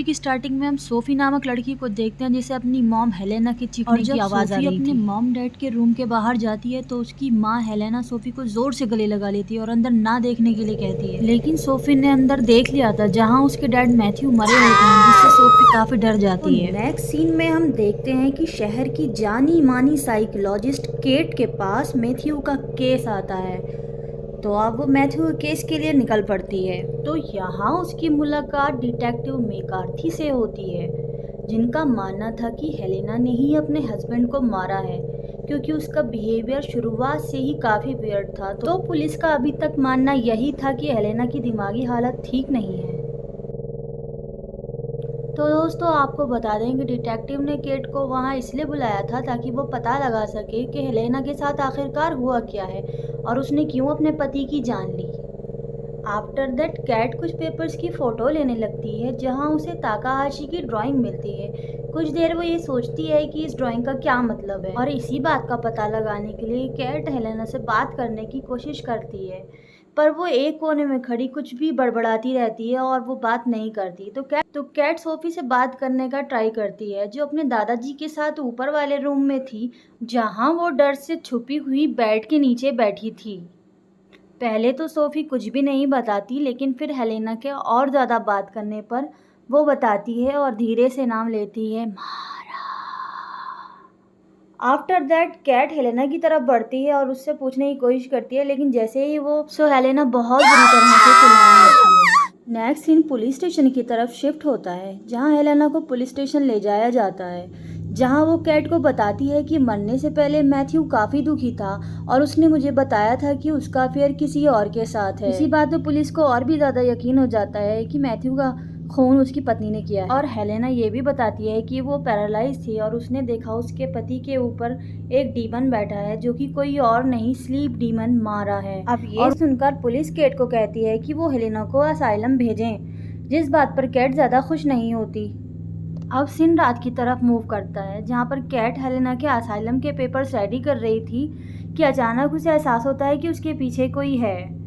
Movie की starting में हम सोफी नामक लड़की को देखते हैं जिसे अपनी मॉम हेलेना की चीखने की आवाज़ आ रही थी। अपने मॉम डैड के रूम के बाहर जाती है तो उसकी माँ हेलेना सोफी को जोर से गले लगा लेती है और अंदर ना देखने के लिए कहती है, लेकिन सोफी ने अंदर देख लिया था जहाँ उसके डैड मैथ्यू मरे होते हैं, जिससे सोफी काफी डर जाती है। नेक्स्ट सीन में हम देखते हैं कि शहर की जानी मानी साइकोलॉजिस्ट केट के पास मैथ्यू का केस आता है, तो अब वो मैथ्यू केस के लिए निकल पड़ती है। तो यहाँ उसकी मुलाकात डिटेक्टिव मैकार्थी से होती है, जिनका मानना था कि हेलेना ने ही अपने हस्बैंड को मारा है क्योंकि उसका बिहेवियर शुरुआत से ही काफ़ी वियर्ड था। तो पुलिस का अभी तक मानना यही था कि हेलेना की दिमागी हालत ठीक नहीं है। तो दोस्तों आपको बता दें कि डिटेक्टिव ने केट को वहाँ इसलिए बुलाया था ताकि वो पता लगा सके कि हेलेना के साथ आखिरकार हुआ क्या है और उसने क्यों अपने पति की जान ली। आफ्टर दैट कैट कुछ पेपर्स की फ़ोटो लेने लगती है जहाँ उसे ताकाहाशी की ड्राइंग मिलती है। कुछ देर वो ये सोचती है कि इस ड्राइंग का क्या मतलब है और इसी बात का पता लगाने के लिए कैट हेलेना से बात करने की कोशिश करती है, पर वो एक कोने में खड़ी कुछ भी बड़बड़ाती रहती है और वो बात नहीं करती। तो कैट सोफी से बात करने का ट्राई करती है, जो अपने दादाजी के साथ ऊपर वाले रूम में थी, जहाँ वो डर से छुपी हुई बेड के नीचे बैठी थी। पहले तो सोफी कुछ भी नहीं बताती, लेकिन फिर हेलेना के और ज़्यादा बात करने पर वो बताती है और धीरे से नाम लेती है, मारा। आफ्टर दैट कैट हेलेना की तरफ बढ़ती है और उससे पूछने की कोशिश करती है, लेकिन जैसे ही वो हेलेना बहुत बुरी तरह से चिल्लाने लगती है। नेक्स्ट सीन पुलिस स्टेशन की तरफ शिफ्ट होता है, जहां हेलेना को पुलिस स्टेशन ले जाया जाता है, जहां वो कैट को बताती है कि मरने से पहले मैथ्यू काफ़ी दुखी था और उसने मुझे बताया था कि उसका अफेयर किसी और के साथ है। इसी बात पे पुलिस को और भी ज़्यादा यकीन हो जाता है कि मैथ्यू का खून उसकी पत्नी ने किया है। और हेलेना ये भी बताती है कि वो पैरालाइज थी और उसने देखा उसके पति के ऊपर एक डीमन बैठा है, जो कि कोई और नहीं स्लीप डीमन मारा है। अब ये सुनकर पुलिस केट को कहती है कि वो हेलेना को असाइलम भेजें, जिस बात पर कैट ज़्यादा खुश नहीं होती। अब सीन रात की तरफ मूव करता है, जहाँ पर कैट हेलेना के असाइलम के पेपर्स रेडी कर रही थी कि अचानक उसे एहसास होता है कि उसके पीछे कोई है।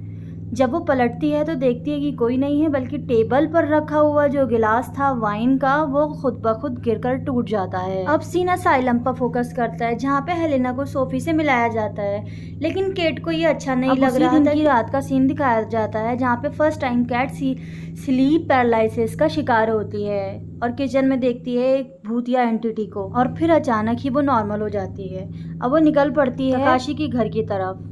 जब वो पलटती है तो देखती है कि कोई नहीं है, बल्कि टेबल पर रखा हुआ जो गिलास था वाइन का, वो खुद ब खुद गिरकर टूट जाता है। अब सीन असाइलम पर फोकस करता है, जहाँ पे हेलेना को सोफी से मिलाया जाता है, लेकिन केट को ये अच्छा नहीं लग रहा था। रात का सीन दिखाया जाता है, जहाँ पे first time cat sleep paralysis का शिकार होती है और किचन में देखती है एक भूतिया एंटिटी को, और फिर अचानक ही वो नॉर्मल हो जाती है। अब वो निकल पड़ती है ताकाहाशी की घर की तरफ,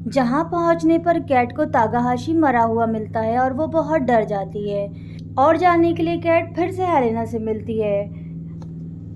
जहाँ पहुँचने पर कैट को ताकाहाशी मरा हुआ मिलता है और वो बहुत डर जाती है। और जाने के लिए कैट फिर से हेलेना से मिलती है,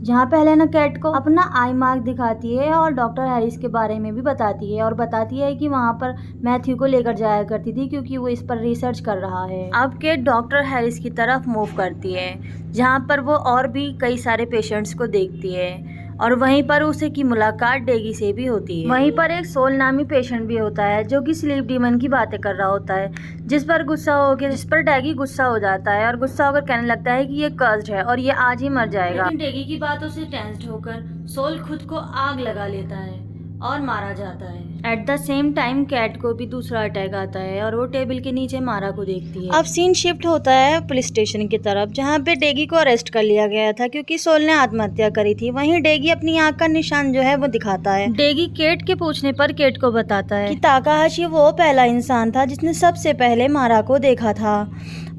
जहाँ पे हेलेना कैट को अपना आई मार्क दिखाती है और डॉक्टर हैरिस के बारे में भी बताती है और बताती है कि वहाँ पर मैथ्यू को लेकर जाया करती थी क्योंकि वो इस पर रिसर्च कर रहा है। अब कैट डॉक्टर हैरिस की तरफ मूव करती है, जहाँ पर वो और भी कई सारे पेशेंट्स को देखती है और वहीं पर उसे की मुलाकात डेगी से भी होती है। वहीं पर एक सोल नामी पेशेंट भी होता है जो कि स्लीप डीमन की बातें कर रहा होता है, जिस पर डेगी गुस्सा हो जाता है और गुस्सा होकर कहने लगता है कि ये कर्स्ड है और ये आज ही मर जाएगा। लेकिन डेगी की बातों से टेंस्ड होकर सोल खुद को आग लगा लेता है और मारा जाता है। At the same time cat को भी दूसरा अटैक आता है और वो टेबल के नीचे मारा को देखती है। अब सीन शिफ्ट होता है पुलिस स्टेशन की तरफ, जहाँ पे डेगी को अरेस्ट कर लिया गया था क्योंकि सोल ने आत्महत्या करी थी। वहीं डेगी अपनी आंख का निशान जो है वो दिखाता है। डेगी केट के पूछने पर केट को बताता है कि ताकाहाशी वो पहला इंसान था जिसने सबसे पहले मारा को देखा था,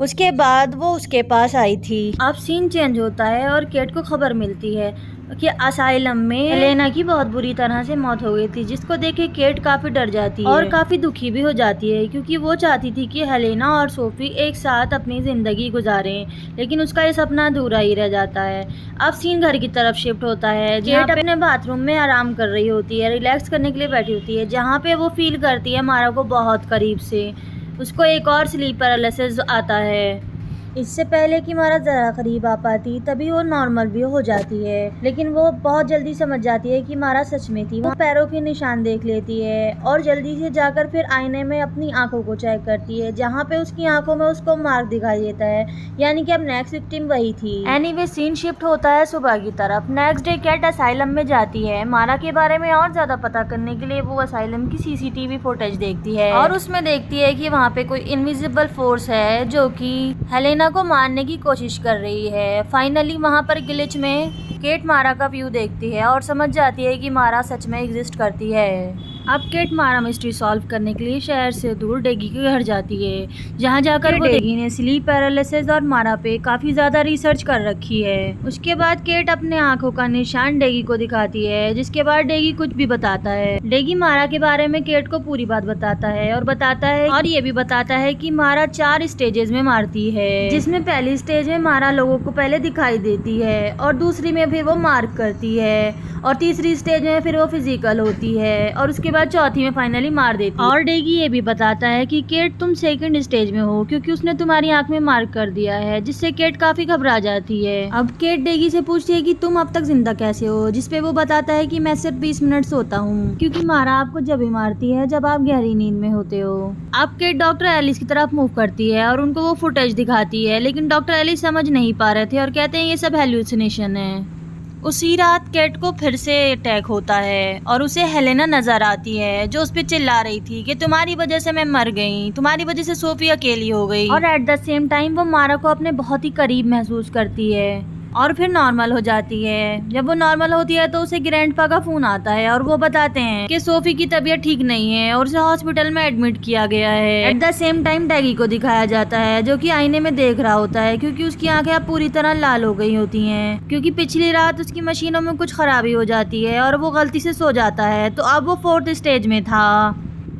उसके बाद वो उसके पास आई थी। अब सीन चेंज होता है और केट को खबर मिलती है कि असाइलम में हेलेना की बहुत बुरी तरह से मौत हो गई थी, जिसको देख के केट काफी डर जाती है और काफी दुखी भी हो जाती है क्योंकि वो चाहती थी कि हेलेना और सोफी एक साथ अपनी जिंदगी गुजारें, लेकिन उसका ये सपना अधूरा ही रह जाता है। अब सीन घर की तरफ शिफ्ट होता है, केट अपने बाथरूम में आराम कर रही होती है, रिलैक्स करने के लिए बैठी होती है, जहाँ पे वो फील करती है मारा को बहुत करीब से। उसको एक और स्लीप पैरालिसिस आता है। इससे पहले कि मारा ज़रा करीब आ पाती तभी वो नॉर्मल भी हो जाती है, लेकिन वो बहुत जल्दी समझ जाती है कि मारा सच में थी। वो पैरों के निशान देख लेती है और जल्दी से जाकर फिर आईने में अपनी आंखों को चेक करती है, जहाँ पे उसकी आंखों में उसको मार्क दिखाई देता है, यानी कि अब नेक्स्ट विक्टिम वही थी। एनीवे सीन शिफ्ट होता है सुबह की तरफ। नेक्स्ट डे कैट असाइलम में जाती है मारा के बारे में और ज़्यादा पता करने के लिए। वो असाइलम की CCTV फुटेज देखती है और उसमें देखती है कि वहाँ पे कोई इनविजिबल फोर्स है जो कि हेलेना को मारने की कोशिश कर रही है। फाइनली वहाँ पर ग्लिच में केट मारा का व्यू देखती है और समझ जाती है कि मारा सच में एग्जिस्ट करती है। अब केट मारा मिस्ट्री सॉल्व करने के लिए शहर से दूर डेगी के घर जाती है, जहाँ जाकर वो डेगी ने स्लीप पैरालिसिस और मारा पे काफी ज्यादा रिसर्च कर रखी है। उसके बाद केट अपने आंखों का निशान डेगी को दिखाती है, जिसके बाद डेगी कुछ भी बताता है। डेगी मारा के बारे में केट को पूरी बात बताता है और ये भी बताता है कि मारा 4 स्टेजेस में मारती है, जिसमें पहली स्टेज में मारा लोगों को पहले दिखाई देती है और दूसरी में फिर वो मार्क करती है और तीसरी स्टेज में फिर वो फिजिकल होती है और उसके बाद चौथी में फाइनली मार देती है। और डेगी ये भी बताता है कि केट तुम सेकंड स्टेज में हो क्योंकि उसने तुम्हारी आंख में मार्क कर दिया है, जिससे केट काफी घबरा जाती है। अब केट डेगी से पूछती है कि तुम अब तक जिंदा कैसे हो, जिसपे वो बताता है कि मैं सिर्फ 20 मिनट सोता हूँ, क्योंकि मारा आपको जब भी मारती है जब आप गहरी नींद में होते हो। अब केट डॉक्टर एलिस की तरफ मूव करती है और उनको वो फुटेज दिखाती है, लेकिन डॉक्टर एलिस समझ नहीं पा रहे थे और कहते हैं ये सब हेलुसिनेशन है। उसी रात केट को फिर से अटैक होता है और उसे हेलेना नजर आती है, जो उस पे चिल्ला रही थी कि तुम्हारी वजह से मैं मर गई, तुम्हारी वजह से सोफी अकेली हो गई। और एट द सेम टाइम वो मारा को अपने बहुत ही करीब महसूस करती है और फिर नॉर्मल हो जाती है। जब वो नॉर्मल होती है तो उसे ग्रैंडपा का फोन आता है और वो बताते हैं कि सोफी की तबीयत ठीक नहीं है और उसे हॉस्पिटल में एडमिट किया गया है। एट द सेम टाइम डेगी को दिखाया जाता है, जो कि आईने में देख रहा होता है, क्योंकि उसकी आंखें अब पूरी तरह लाल हो गई होती हैं, क्योंकि पिछली रात उसकी मशीनों में कुछ खराबी हो जाती है और वो गलती से सो जाता है। तो अब वो 4th स्टेज में था।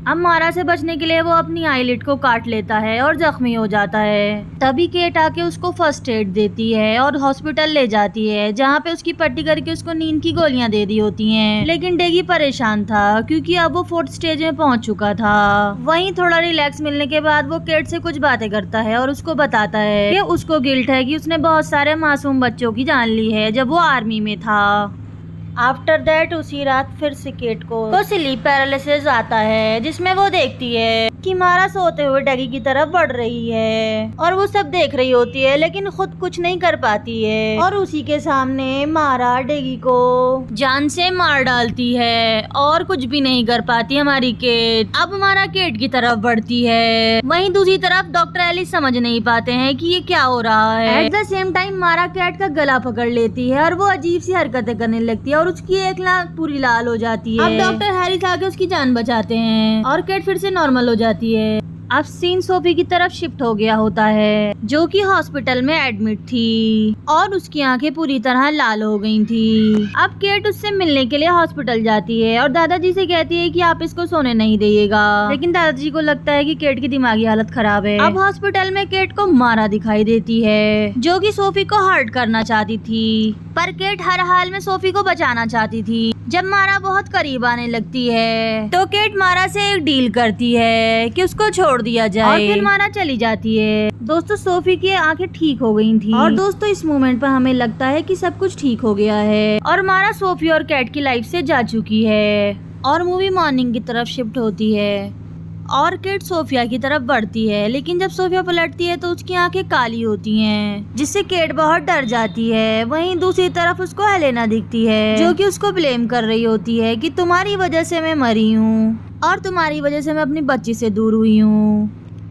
अब मारा से बचने के लिए वो अपनी आईलिड को काट लेता है और जख्मी हो जाता है। तभी केट आके उसको फर्स्ट एड देती है और हॉस्पिटल ले जाती है, जहाँ पे उसकी पट्टी करके उसको नींद की गोलियां दे दी होती हैं। लेकिन डेगी परेशान था क्योंकि अब वो 4th स्टेज में पहुंच चुका था। वहीं थोड़ा रिलैक्स मिलने के बाद वो केट से कुछ बातें करता है और उसको बताता है कि उसको गिल्ट है कि उसने बहुत सारे मासूम बच्चों की जान ली है जब वो आर्मी में था। आफ्टर दैट उसी रात फिर से केट को स्लीप पैरालिसिस आता है, जिसमें वो देखती है कि मारा सोते हुए डेगी की तरफ बढ़ रही है और वो सब देख रही होती है, लेकिन खुद कुछ नहीं कर पाती है। और उसी के सामने मारा डेगी को जान से मार डालती है और कुछ भी नहीं कर पाती हमारी केट। अब मारा केट की तरफ बढ़ती है, वहीं दूसरी तरफ डॉक्टर एलिस समझ नहीं पाते हैं कि ये क्या हो रहा है। एट द सेम टाइम मारा केट का गला पकड़ लेती है और वो अजीब सी हरकतें करने लगती है और उसकी एक आंख पूरी लाल हो जाती है। अब डॉक्टर हैरिस आके उसकी जान बचाते हैं और केट फिर से नॉर्मल हो जाती है। अब सीन सोफी की तरफ शिफ्ट हो गया होता है, जो कि हॉस्पिटल में एडमिट थी और उसकी आंखें पूरी तरह लाल हो गई थी। अब केट उससे मिलने के लिए हॉस्पिटल जाती है और दादाजी से कहती है कि आप इसको सोने नहीं दीजिएगा, लेकिन दादाजी को लगता है कि केट की दिमागी हालत खराब है। अब हॉस्पिटल में केट को मारा दिखाई देती है, जो कि सोफी को हर्ट करना चाहती थी, पर केट हर हाल में सोफी को बचाना चाहती थी। जब मारा बहुत करीब आने लगती है तो केट मारा से एक डील करती है कि उसको छोड़ दिया जाए और फिर मारा चली जाती है। दोस्तों सोफी की आंखें ठीक हो गई थी और दोस्तों इस मोमेंट पर हमें लगता है कि सब कुछ ठीक हो गया है और मारा सोफी और केट की लाइफ से जा चुकी है और मूवी मॉर्निंग की तरफ शिफ्ट होती है और केट सोफिया की तरफ बढ़ती है। लेकिन जब सोफिया पलटती है तो उसकी आंखें काली होती हैं, जिससे केट बहुत डर जाती है। वहीं दूसरी तरफ उसको हेलेना दिखती है, जो कि उसको ब्लेम कर रही होती है कि तुम्हारी वजह से मैं मरी हूँ और तुम्हारी वजह से मैं अपनी बच्ची से दूर हुई हूँ।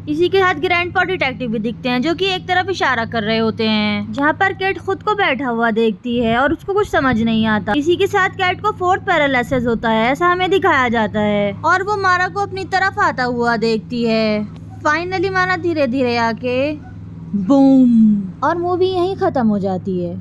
इसी के साथ ग्रैंडपा डिटेक्टिव भी दिखते हैं, जो कि एक तरफ इशारा कर रहे होते हैं, जहाँ पर केट खुद को बैठा हुआ देखती है और उसको कुछ समझ नहीं आता। इसी के साथ केट को 4th पैरालिसिस होता है, ऐसा हमें दिखाया जाता है और वो मारा को अपनी तरफ आता हुआ देखती है। फाइनली मारा धीरे धीरे आके बूम और मूवी यहीं खत्म हो जाती है।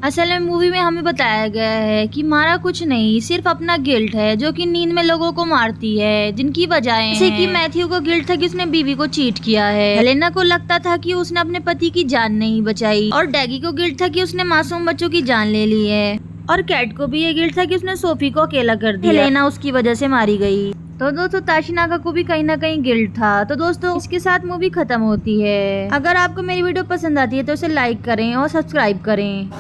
असल में मूवी में हमें बताया गया है कि मारा कुछ नहीं, सिर्फ अपना गिल्ट है, जो कि नींद में लोगों को मारती है जिनकी वजह जैसे कि मैथ्यू को गिल्ट था कि उसने बीवी को चीट किया है, हेलेना को लगता था कि उसने अपने पति की जान नहीं बचाई और डेगी को गिल्ट था कि उसने मासूम बच्चों की जान ले ली है और कैट को भी ये गिल्ट था कि उसने सोफी को अकेला कर दिया, हेलेना उसकी वजह से मारी गई। तो दोस्तों ताशिनाका को भी कहीं ना कहीं गिल्ट था। तो दोस्तों इसके साथ मूवी खत्म होती है। अगर आपको मेरी वीडियो पसंद आती है तो इसे लाइक करें और सब्सक्राइब करें।